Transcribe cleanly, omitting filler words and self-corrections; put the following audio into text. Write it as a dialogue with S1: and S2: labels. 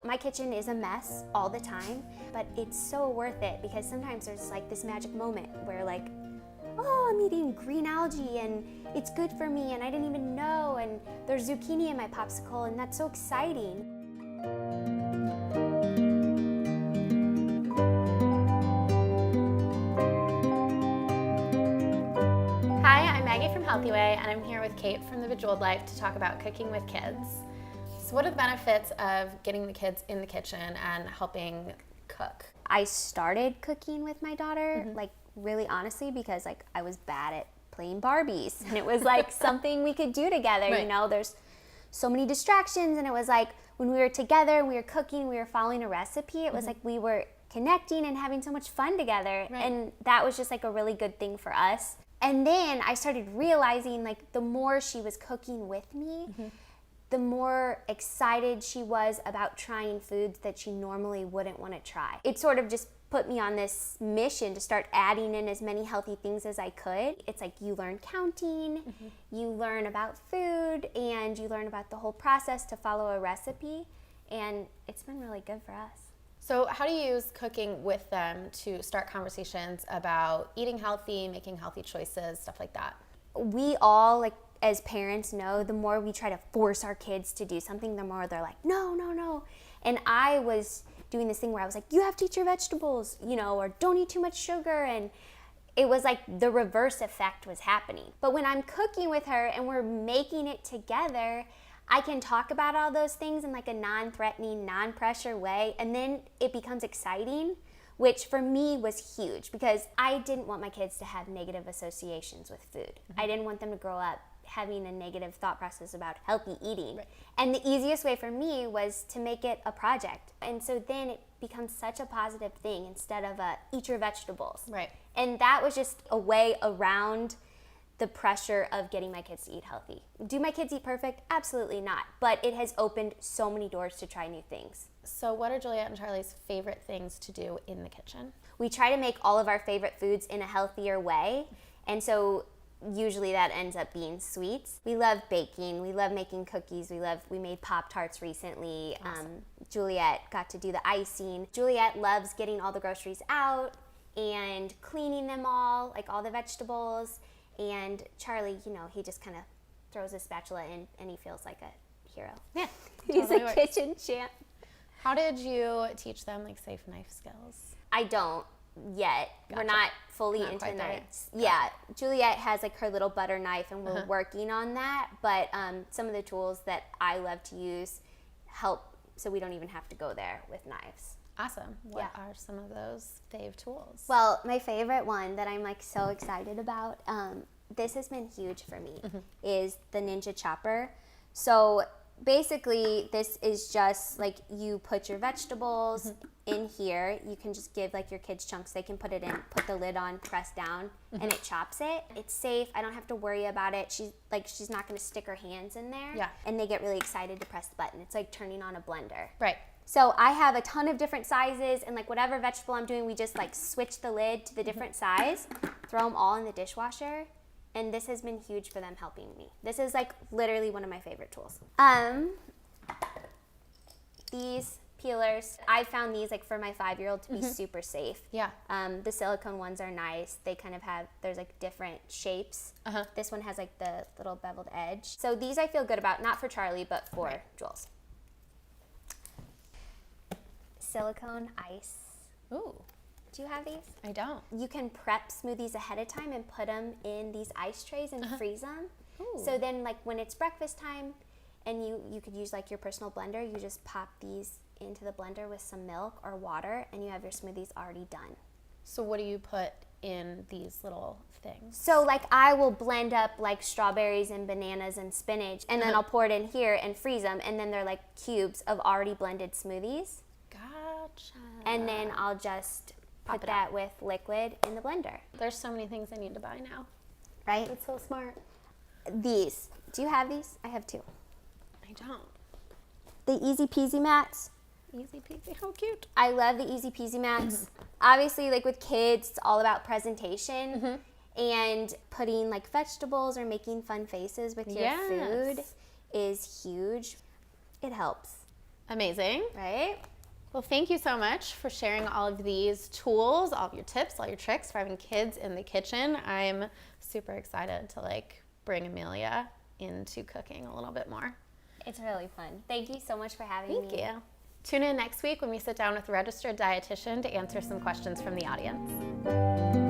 S1: My kitchen is a mess all the time, but it's so worth it because sometimes there's like this magic moment where like, oh, I'm eating green algae and it's good for me and I didn't even know, and there's zucchini in my popsicle and that's so exciting.
S2: Hi, I'm Maggie from HealthyWay, and I'm here with Kate from the Bejuled Life to talk about cooking with kids. So what are the benefits of getting the kids in the kitchen and helping cook?
S1: I started cooking with my daughter, like really honestly, because like I was bad at playing Barbies, and it was like something we could do together.
S2: Right.
S1: You know, there's so many distractions, and it was like when we were together and we were cooking, we were following a recipe, it was like we were connecting and having so much fun together.
S2: Right.
S1: And that was just like a really good thing for us. And then I started realizing like the more she was cooking with me, the more excited she was about trying foods that she normally wouldn't want to try. It sort of just put me on this mission to start adding in as many healthy things as I could. It's like you learn counting, you learn about food, and you learn about the whole process to follow a recipe, and it's been really good for us.
S2: So how do you use cooking with them to start conversations about eating healthy, making healthy choices, stuff like that?
S1: We all, like, as parents know, the more we try to force our kids to do something, the more they're like, no, no, no. And I was doing this thing where I was like, you have to eat your vegetables, you know, or don't eat too much sugar. And it was like the reverse effect was happening. But when I'm cooking with her and we're making it together, I can talk about all those things in like a non-threatening, non-pressure way. And then it becomes exciting, which for me was huge because I didn't want my kids to have negative associations with food. I didn't want them to grow up having a negative thought process about healthy eating.
S2: Right.
S1: And the easiest way for me was to make it a project. And so then it becomes such a positive thing instead of a eat your vegetables.
S2: Right.
S1: And that was just a way around the pressure of getting my kids to eat healthy. Do my kids eat perfect? Absolutely not. But it has opened so many doors to try new things.
S2: So what are Juliet and Charlie's favorite things to do in the kitchen?
S1: We try to make all of our favorite foods in a healthier way. And so usually that ends up being sweets. We love baking. We love making cookies. We made Pop-Tarts recently.
S2: Awesome.
S1: Juliet got to do the icing. Juliet loves getting all the groceries out and cleaning them all, like all the vegetables. And Charlie, you know, he just kind of throws a spatula in and he feels like a hero.
S2: Yeah,
S1: He's
S2: totally
S1: a
S2: works.
S1: kitchen champ.
S2: How did you teach them like safe knife skills?
S1: I don't yet. We're
S2: Gotcha.
S1: not fully
S2: Not
S1: into
S2: quite there
S1: knives. Yeah, Juliet has like her little butter knife and we're working on that. But some of the tools that I love to use help so we don't even have to go there with knives.
S2: Awesome. What
S1: Yeah.
S2: are some of those fave tools?
S1: Well, my favorite one that I'm like so excited about, this has been huge for me, is the Ninja Chopper. So basically this is just like you put your vegetables in here. You can just give like your kids chunks. They can put it in, put the lid on, press down, and it chops it. It's safe. I don't have to worry about it. She's not going to stick her hands in there.
S2: Yeah.
S1: And they get really excited to press the button. It's like turning on a blender.
S2: Right.
S1: So I have a ton of different sizes, and like whatever vegetable I'm doing, we just like switch the lid to the different size, throw them all in the dishwasher, and this has been huge for them helping me. This is like literally one of my favorite tools. These peelers, I found these like for my 5-year-old to be super safe.
S2: Yeah.
S1: The silicone ones are nice. They kind of have, there's like different shapes. This one has like the little beveled edge. So these I feel good about, not for Charlie, but for Jules. Silicone ice.
S2: Ooh,
S1: Do you have these?
S2: I don't.
S1: You can prep smoothies ahead of time and put them in these ice trays and freeze them.
S2: Ooh.
S1: So then like when it's breakfast time and you could use like your personal blender, you just pop these into the blender with some milk or water and you have your smoothies already done.
S2: So what do you put in these little things?
S1: So like I will blend up like strawberries and bananas and spinach and then I'll pour it in here and freeze them, and then they're like cubes of already blended smoothies.
S2: Gotcha.
S1: And then I'll just
S2: Pop
S1: put
S2: it
S1: that with liquid in the blender.
S2: There's so many things I need to buy now.
S1: Right?
S2: That's so smart.
S1: These. Do you have these? I have 2.
S2: I don't.
S1: The Easy Peasy mats.
S2: Easy peasy. How cute.
S1: I love the Easy Peasy mats. Obviously, like with kids, it's all about presentation and putting like vegetables or making fun faces with your food is huge. It helps.
S2: Amazing.
S1: right?
S2: Well, thank you so much for sharing all of these tools, all of your tips, all your tricks for having kids in the kitchen. I'm super excited to like bring Amelia into cooking a little bit more.
S1: It's really fun. Thank you so much for having me.
S2: Thank you. Tune in next week when we sit down with a registered dietitian to answer some questions from the audience.